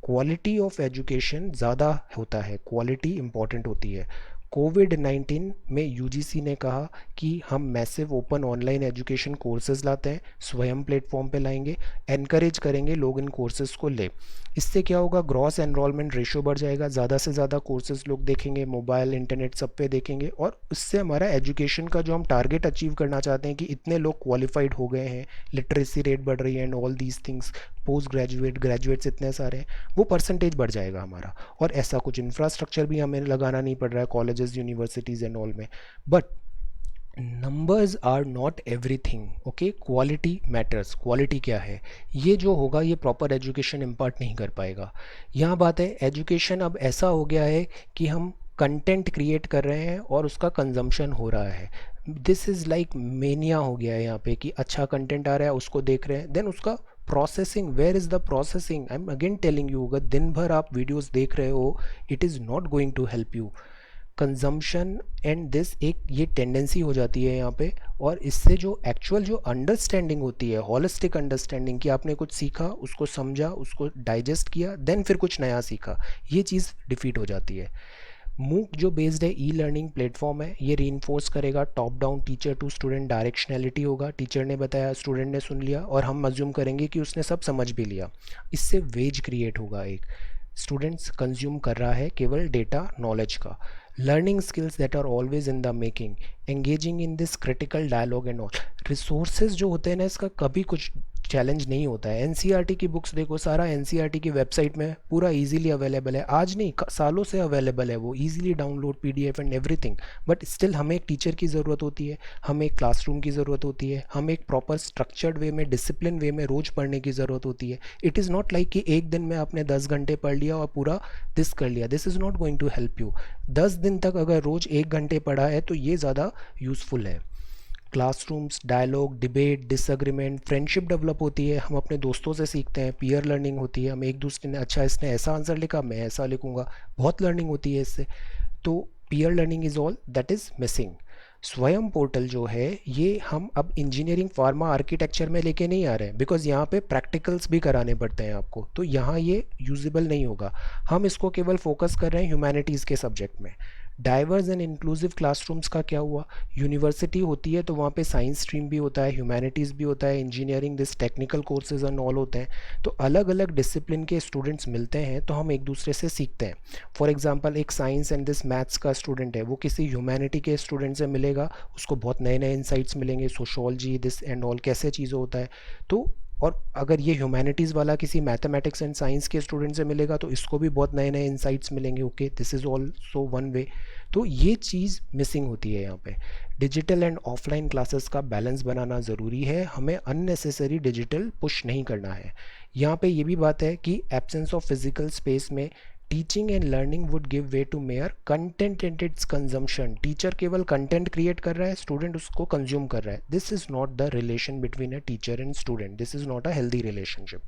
क्वालिटी ऑफ एजुकेशन ज़्यादा होता है, क्वालिटी इंपॉर्टेंट होती है। कोविड 19 में यूजीसी ने कहा कि हम massive open online education courses लाते हैं, स्वयं प्लेटफॉर्म पे लाएंगे, एनकरेज करेंगे लोग इन कोर्सेज को ले। इससे क्या होगा, ग्रॉस एनरोलमेंट रेशो बढ़ जाएगा, ज़्यादा से ज़्यादा कोर्सेज लोग देखेंगे, मोबाइल इंटरनेट सब पे देखेंगे, और उससे हमारा एजुकेशन का जो हम टारगेट अचीव करना चाहते हैं कि इतने लोग क्वालिफाइड हो गए हैं, लिटरेसी रेट बढ़ रही है and all these things, post graduate graduates इतने सारे हैं, वो परसेंटेज बढ़ जाएगा हमारा। और ऐसा कुछ इंफ्रास्ट्रक्चर भी हमें लगाना नहीं पड़ रहा है कॉलेजेस यूनिवर्सिटीज़ एंड ऑल में। But numbers are not everything, okay, quality matters. Quality क्या है, ये जो होगा ये प्रॉपर एजुकेशन इम्पार्ट नहीं कर पाएगा। यहाँ बात है, एजुकेशन अब ऐसा हो गया है कि हम कंटेंट क्रिएट कर रहे हैं और उसका कंजम्पशन हो रहा है। दिस इज़ लाइक मेनिया हो गया है यहाँ पे कि अच्छा कंटेंट आ रहा है, उसको देख रहे हैं, देन उसका processing, where is the processing. I am again telling you, अगर दिन भर आप वीडियोस देख रहे हो, it is not going to help you. Consumption and this एक ये टेंडेंसी हो जाती है यहाँ पे, और इससे जो एक्चुअल जो अंडरस्टैंडिंग होती है, हॉलिस्टिक अंडरस्टैंडिंग, कि आपने कुछ सीखा, उसको समझा, उसको डाइजेस्ट किया, देन फिर कुछ नया सीखा, ये चीज़ डिफीट हो जाती है। मूक जो बेस्ड है ई लर्निंग प्लेटफॉर्म है, ये रीइंफोर्स करेगा top down teacher to student directionality होगा। टीचर ने बताया, स्टूडेंट ने सुन लिया, और हम अज्यूम करेंगे कि उसने सब समझ भी लिया। इससे वेज क्रिएट होगा, एक स्टूडेंट्स कंज्यूम कर रहा है केवल डेटा नॉलेज का। Learning skills that are always in the making, engaging in this critical dialogue and all. Resources जो होते हैं ना, इसका कभी कुछ चैलेंज नहीं होता है। एनसीईआरटी की बुक्स देखो, सारा एनसीईआरटी की वेबसाइट में पूरा इजीली अवेलेबल है, आज नहीं सालों से अवेलेबल है, वो easily download PDF and everything. But still हमें एक टीचर की ज़रूरत होती है, हमें एक क्लासरूम की ज़रूरत होती है, हमें एक प्रॉपर स्ट्रक्चर्ड वे में, डिसिप्लिन वे में रोज़ पढ़ने की ज़रूरत होती है। इट इज़ नॉट लाइक कि एक दिन में आपने 10 घंटे पढ़ लिया और पूरा दिस कर लिया, this is not going to help you. 10 दिन तक अगर रोज़ 1 घंटे पढ़ा है तो ये ज़्यादा यूज़फुल है। Classrooms, dialogue, debate, disagreement, friendship develop होती है, हम अपने दोस्तों से सीखते हैं, पीयर लर्निंग होती है, हम एक दूसरे ने, अच्छा इसने ऐसा आंसर लिखा, मैं ऐसा लिखूंगा, बहुत लर्निंग होती है इससे। तो peer learning is all that is missing. स्वयं पोर्टल जो है, ये हम अब इंजीनियरिंग, फार्मा, आर्किटेक्चर में लेके नहीं आ रहे हैं, बिकॉज यहाँ पे प्रैक्टिकल्स भी कराने पड़ते हैं आपको, तो यहाँ ये यूजेबल नहीं होगा। हम इसको केवल फोकस कर रहे हैं ह्यूमैनिटीज़ के सब्जेक्ट में। डाइवर्स एंड इंक्लूसिव क्लासरूम्स का क्या हुआ, यूनिवर्सिटी होती है तो वहाँ पे साइंस स्ट्रीम भी होता है, ह्यूमैनिटीज़ भी होता है, engineering, this technical courses and all होते हैं। तो अलग अलग डिसिप्लिन के स्टूडेंट्स मिलते हैं तो हम एक दूसरे से सीखते हैं। फॉर एग्जांपल, एक साइंस एंड दिस मैथ्स का स्टूडेंट है, वो किसी ह्यूमैनिटी के स्टूडेंट से मिलेगा, उसको बहुत नए नए इंसाइट्स मिलेंगे, सोशोलॉजी दिस एंड ऑल कैसे चीज़ें होता है। तो और अगर ये ह्यूमैनिटीज़ वाला किसी मैथमेटिक्स एंड साइंस के स्टूडेंट से मिलेगा तो इसको भी बहुत नए नए इंसाइट्स मिलेंगे। Okay, this is also one way. तो ये चीज़ मिसिंग होती है यहाँ पे। डिजिटल एंड ऑफलाइन क्लासेस का बैलेंस बनाना ज़रूरी है, हमें अननेसेसरी डिजिटल पुश नहीं करना है। यहाँ पे ये भी बात है कि एब्सेंस ऑफ फिजिकल स्पेस में teaching and learning would give way to mere content and its consumption. Teacher केवल कंटेंट क्रिएट कर रहा है, स्टूडेंट उसको कंज्यूम कर रहा है। This is not the relation between a teacher and student, this is not a healthy relationship.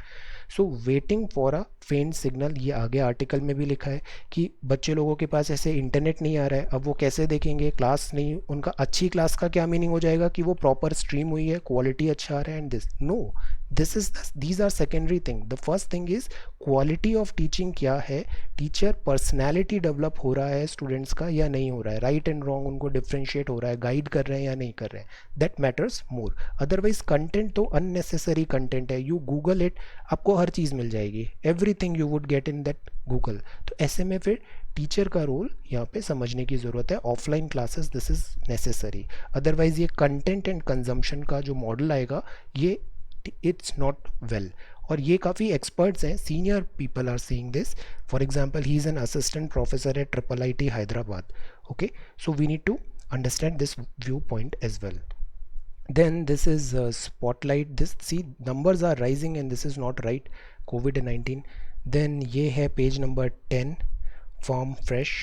So waiting for a faint signal, ये आगे आर्टिकल में भी लिखा है कि बच्चे लोगों के पास ऐसे इंटरनेट नहीं आ रहा है, अब वो कैसे देखेंगे, क्लास नहीं, उनका अच्छी क्लास का क्या मीनिंग हो जाएगा कि वो प्रॉपर स्ट्रीम हुई है, क्वालिटी अच्छा आ रहा है and this, no, These are secondary thing. The first thing is quality of teaching क्या है, टीचर पर्सनैलिटी डेवलप हो रहा है स्टूडेंट्स का या नहीं हो रहा है, राइट एंड रॉन्ग उनको डिफ्रेंशिएट हो रहा है, गाइड कर रहे हैं या नहीं कर रहे हैं, that matters more. Otherwise content तो अननेसेसरी कंटेंट है, यू गूगल इट, आपको हर चीज़ मिल जाएगी, everything you would get in that Google. तो ऐसे में फिर टीचर का रोल यहाँ पे समझने की ज़रूरत है. Offline classes this is necessary. Otherwise ये कंटेंट एंड कंजम्पशन का जो मॉडल आएगा ये इट्स नॉट वेल. और ये काफ़ी एक्सपर्ट्स हैं, senior people are seeing this. For example he is an assistant professor at triple I T Hyderabad. Okay, so we need to understand this viewpoint as well. Then this is spotlight. This, see, numbers are rising and this is not right, COVID-19. then ये है पेज नंबर 10, फार्म फ्रेश.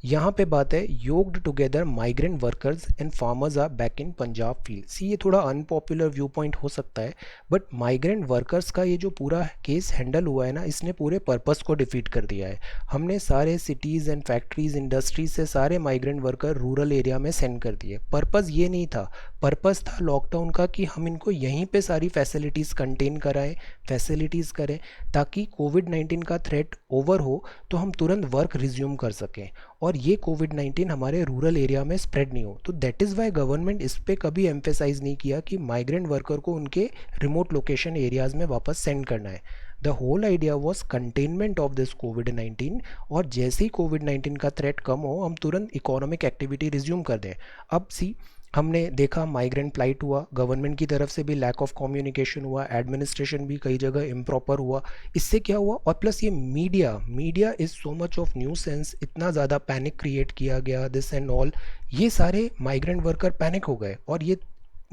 यहाँ पे बात है yoked together migrant workers and farmers are back in Punjab field. See ये थोड़ा अनपॉपुलर व्यू पॉइंट हो सकता है, बट माइग्रेंट वर्कर्स का ये जो पूरा केस हैंडल हुआ है ना, इसने पूरे पर्पस को डिफीट कर दिया है. हमने सारे सिटीज़ एंड फैक्ट्रीज इंडस्ट्रीज से सारे माइग्रेंट वर्कर रूरल एरिया में सेंड कर दिए. पर्पस ये नहीं था, पर्पस था लॉकडाउन का कि हम इनको यहीं पे सारी फैसिलिटीज़ कंटेन कराएं, फैसिलिटीज़ करें, ताकि कोविड-19 का थ्रेट ओवर हो तो हम तुरंत वर्क रिज्यूम कर सकें और ये कोविड-19 हमारे रूरल एरिया में स्प्रेड नहीं हो. तो दैट इज़ वाई गवर्नमेंट इस पर कभी एम्फेसाइज नहीं किया कि माइग्रेंट वर्कर को उनके रिमोट लोकेशन एरियाज़ में वापस सेंड करना है. The whole idea was containment of this कोविड-19. और जैसे ही कोविड-19 का थ्रेट कम हो हम तुरंत इकोनॉमिक एक्टिविटी रिज्यूम कर दें. अब सी हमने देखा माइग्रेंट फ्लाइट हुआ, गवर्नमेंट की तरफ से भी लैक ऑफ कम्युनिकेशन हुआ, एडमिनिस्ट्रेशन भी कई जगह इम्प्रॉपर हुआ. इससे क्या हुआ, और प्लस ये media is so much of new sense, इतना ज़्यादा पैनिक क्रिएट किया गया, दिस एंड ऑल. ये सारे माइग्रेंट वर्कर पैनिक हो गए और ये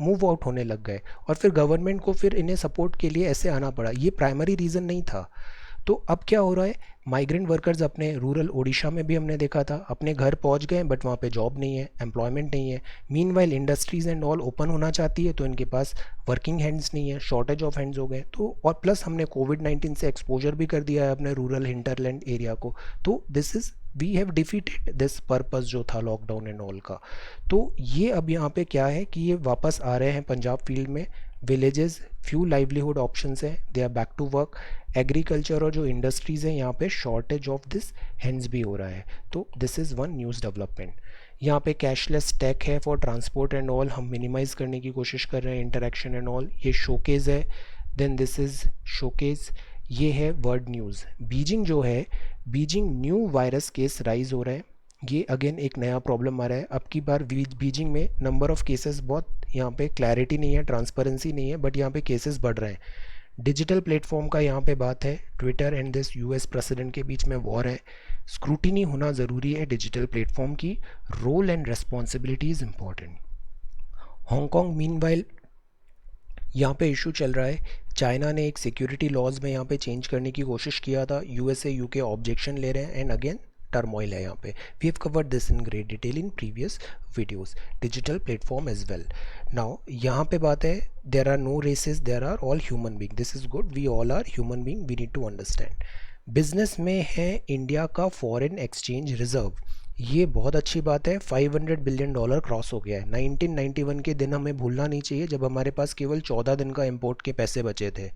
मूव आउट होने लग गए और फिर गवर्नमेंट को फिर इन्हें सपोर्ट के लिए ऐसे आना पड़ा. ये प्राइमरी रीज़न नहीं था. तो अब क्या हो रहा है, माइग्रेंट वर्कर्स अपने रूरल ओडिशा में भी हमने देखा था, अपने घर पहुंच गए बट वहाँ पे जॉब नहीं है, एम्प्लॉयमेंट नहीं है. Meanwhile industries and all open होना चाहती है तो इनके पास वर्किंग हैंड्स नहीं है, शॉर्टेज ऑफ हैंड्स हो गए. तो और प्लस हमने कोविड-19 से एक्सपोजर भी कर दिया है अपने रूरल हिंटरलैंड एरिया को. तो this is we have defeated this purpose जो था लॉकडाउन एंड ऑल का. तो ये अब यहाँ पे क्या है कि ये वापस आ रहे हैं पंजाब फील्ड में. विलेजेस फ्यू लाइवलीहुड ऑप्शंस हैं, they are back to work. Agriculture और जो इंडस्ट्रीज़ हैं यहाँ पे शॉर्टेज ऑफ दिस हैंड्स भी हो रहा है. तो this is one news development. यहाँ पे कैशलेस टैक है फॉर ट्रांसपोर्ट एंड ऑल, हम मिनिमाइज़ करने की कोशिश कर रहे हैं इंटरेक्शन एंड ऑल. ये शोकेज़ है. Then this is showcase. ये है वर्ल्ड न्यूज़. बीजिंग जो है, Beijing new virus case rise हो रहे हैं. ये अगेन एक नया प्रॉब्लम आ रहा है. अब की बार बीजिंग में नंबर ऑफ़ केसेस बहुत यहाँ पे क्लैरिटी नहीं है, ट्रांसपेरेंसी नहीं है, बट यहाँ पे केसेस बढ़ रहे हैं. डिजिटल प्लेटफॉर्म का यहाँ पे बात है. Twitter and this US president के बीच में वॉर है. स्क्रूटिनी होना ज़रूरी है डिजिटल प्लेटफॉर्म की. Role and responsibility is important. Hong Kong meanwhile यहाँ पे इशू चल रहा है. चाइना ने एक सिक्योरिटी लॉज में यहाँ पे चेंज करने की कोशिश किया था, यूएसए यूके ऑब्जेक्शन ले रहे हैं एंड अगेन टर्मोइल है यहाँ पे. We have covered this in great detail in previous videos. Digital platform as well. Now यहाँ पे बात है, there are no races, there are all human being. This is good, we all are human being, we need to understand. Business में है इंडिया का फॉरेन एक्सचेंज रिजर्व. ये बहुत अच्छी बात है. $500 बिलियन क्रॉस हो गया है. 1991 के दिन हमें भूलना नहीं चाहिए जब हमारे पास केवल 14 दिन का इंपोर्ट के पैसे बचे थे.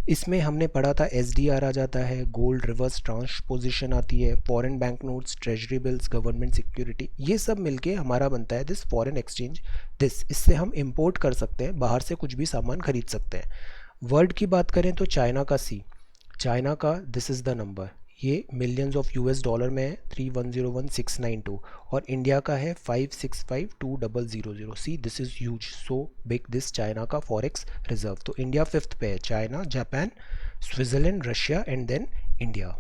इसमें हमने पढ़ा था एसडीआर आ जाता है, गोल्ड रिवर्स ट्रांसपोजिशन आती है, foreign bank notes, treasury bills, government security, ये सब मिलके हमारा बनता है दिस फॉरेन एक्सचेंज. इससे हम इंपोर्ट कर सकते हैं, बाहर से कुछ भी सामान खरीद सकते हैं. वर्ल्ड की बात करें तो चाइना का चाइना का दिस इज़ द नंबर. ये मिलियंस ऑफ यूएस डॉलर में है, 3101692. और इंडिया का है 5652000. See this is huge, so big this China का फॉरेक्स रिजर्व. तो इंडिया 5th पे है, China, Japan, Switzerland, Russia and then India.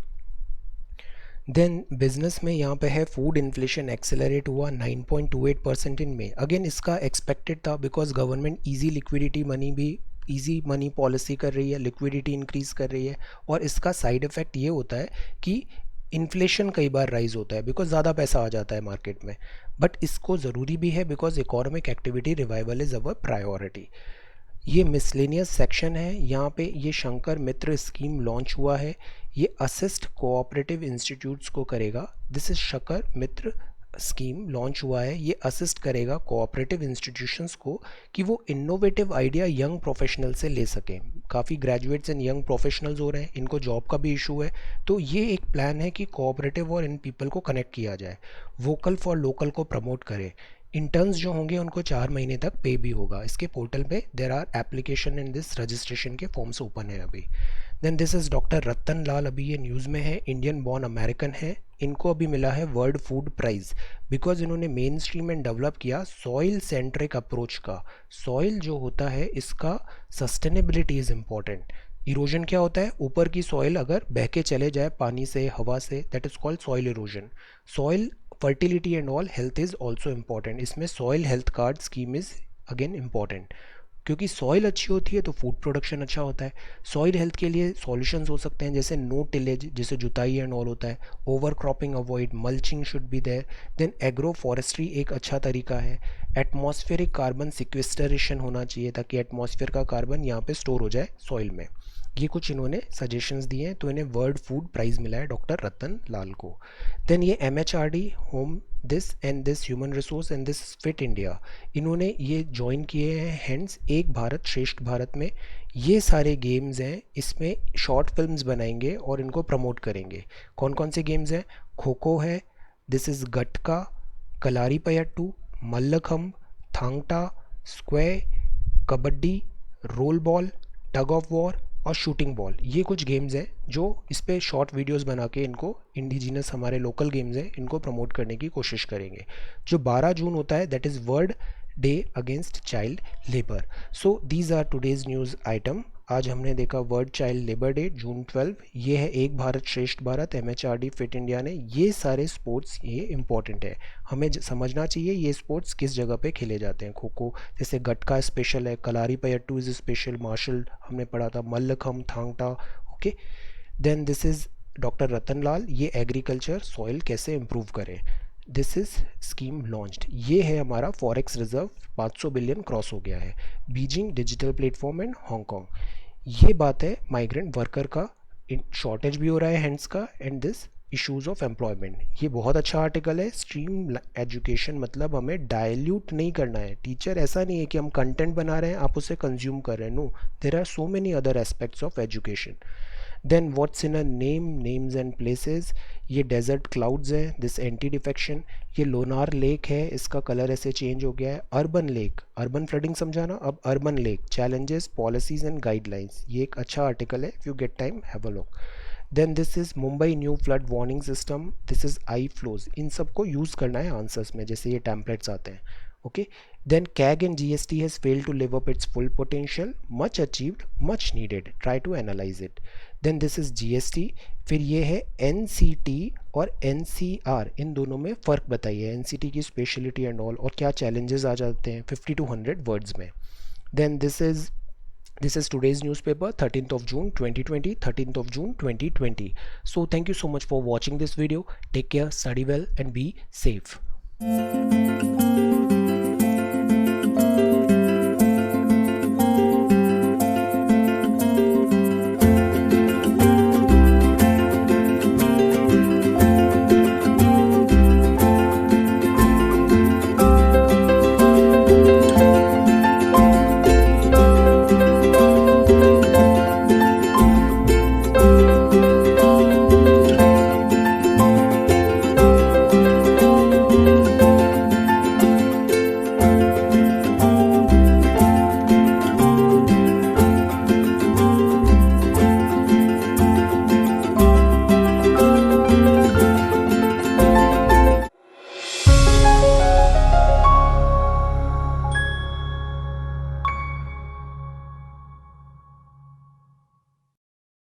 Then business में यहाँ पे है फूड इन्फ्लेशन एक्सेलरेट हुआ 9.28% इन में. अगेन इसका एक्सपेक्टेड था because government easy money policy कर रही है, लिक्विडिटी इंक्रीज़ कर रही है. और इसका साइड इफ़ेक्ट ये होता है कि इन्फ्लेशन कई बार राइज होता है बिकॉज ज़्यादा पैसा आ जाता है मार्केट में. बट इसको ज़रूरी भी है because economic activity revival is our priority. ये मिसलेनियस सेक्शन है. यहाँ पे ये शंकर मित्र स्कीम लॉन्च हुआ है. ये असिस्ट कोऑपरेटिव इंस्टीट्यूट्स को करेगा. This is Shankar Mitra scheme launch हुआ है, ये असिस्ट करेगा कोऑपरेटिव इंस्टीट्यूशंस को कि वो इनोवेटिव आइडिया यंग प्रोफेशनल से ले सकें। काफ़ी ग्रेजुएट्स एंड यंग प्रोफेशनल्स हो रहे हैं, इनको जॉब का भी इशू है, तो ये एक प्लान है कि कोऑपरेटिव और इन पीपल को कनेक्ट किया जाए, वोकल फॉर लोकल को प्रमोट करें। इंटर्न्स जो होंगे उनको 4 महीने तक पे भी होगा। इसके पोर्टल पे there are application in this registration के फॉर्म्स ओपन है अभी। Then this is doctor Ratan Lal, अभी ये न्यूज़ में है, इंडियन बॉर्न अमेरिकन है। इनको अभी मिला है वर्ल्ड फूड प्राइज़ बिकॉज इन्होंने मेन स्ट्रीम एंड डेवलप किया सॉइल सेंट्रिक अप्रोच का। सॉइल जो होता है इसका सस्टेनेबिलिटी इज़ इम्पॉर्टेंट। इरोजन क्या होता है, ऊपर की सॉइल अगर बह के चले जाए पानी से हवा से, that is called soil erosion. Soil fertility and all health is also important. इसमें soil health card scheme is again important, क्योंकि सॉइल अच्छी होती है तो फूड प्रोडक्शन अच्छा होता है। सॉइल हेल्थ के लिए सॉल्यूशंस हो सकते हैं जैसे नो टिलेज, जैसे जुताई एंड ऑल होता है, over cropping avoid, mulching should be there. Then agro forestry एक अच्छा तरीका है। एटमॉस्फेरिक कार्बन सिक्वेस्टरेशन होना चाहिए ताकि एटमॉस्फेयर का कार्बन यहाँ पे स्टोर हो जाए सॉइल में। ये कुछ इन्होंने सजेशंस दिए हैं, तो इन्हें वर्ल्ड फूड प्राइज़ मिला है डॉक्टर रतन लाल को। देन ये MHRD home this and this human resource and this fit India, इन्होंने ये ज्वाइन किए हैं हैंड्स एक भारत श्रेष्ठ भारत में। ये सारे गेम्स हैं, इसमें शॉर्ट फिल्म्स बनाएंगे और इनको प्रमोट करेंगे। कौन कौन से गेम्स हैं, खो खो है, this is Gatka, Kalari Payattu, Mallakhamb, Thangta, Sqay, kabaddi, roll ball, tug of war और शूटिंग बॉल। ये कुछ गेम्स हैं जो इस पे शॉर्ट वीडियोस बना के इनको इंडिजिनस हमारे लोकल गेम्स हैं इनको प्रमोट करने की कोशिश करेंगे। जो 12 जून होता है that is world day against child labour. So these are today's news item. आज हमने देखा world child labour day June 12, ये है एक भारत श्रेष्ठ भारत, MHRD फिट इंडिया ने। ये सारे स्पोर्ट्स ये इंपॉर्टेंट है, हमें समझना चाहिए ये स्पोर्ट्स किस जगह पे खेले जाते हैं। खो खो जैसे गटका स्पेशल है, Kalari Payattu is special, martial हमने पढ़ा था, Mallakhamb, Thangta, okay. Then this is doctor Ratan Lal, ये एग्रीकल्चर सॉइल कैसे इम्प्रूव करें। This is scheme launched. ये है हमारा फॉरेक्स रिजर्व 500 बिलियन क्रॉस हो गया है। Beijing digital platform and Hong Kong, ये बात है माइग्रेंट वर्कर का शॉर्टेज भी हो रहा है हैंड्स का, and this issues of employment. ये बहुत अच्छा आर्टिकल है। स्ट्रीम एजुकेशन मतलब हमें डायल्यूट नहीं करना है। टीचर ऐसा नहीं है कि हम कंटेंट बना रहे हैं आप उसे कंज्यूम कर रहे हैं, no, there are so many other aspects of education. Then what's in a name, names and places, ये डेजर्ट क्लाउड्स हैं, दिस एंटी डिफेक्शन। ये लोनार लेक है, इसका कलर ऐसे चेंज हो गया है। अर्बन लेक, अर्बन फ्लडिंग समझाना, अब urban lake challenges policies and guidelines, ये एक अच्छा आर्टिकल है, if you get time have a look. Then this is Mumbai new flood warning system, this is iFlows, इन सबको यूज़ करना है आंसर्स में जैसे ये टेम्पलेट्स आते हैं, okay. Then CAG and GST has failed to live up its full potential, much achieved, much needed, try to analyze it. Then this is GST, फिर ये है NCT और NCR, इन दोनों में फ़र्क बताइए, NCT की स्पेशलिटी एंड ऑल, और क्या चैलेंजेस आ जाते हैं 50 to 100 वर्ड्स में। Then this is today's newspaper, 13th of June 2020, 13th of June 2020. So thank you so much for watching this video. Take care, study well and be safe.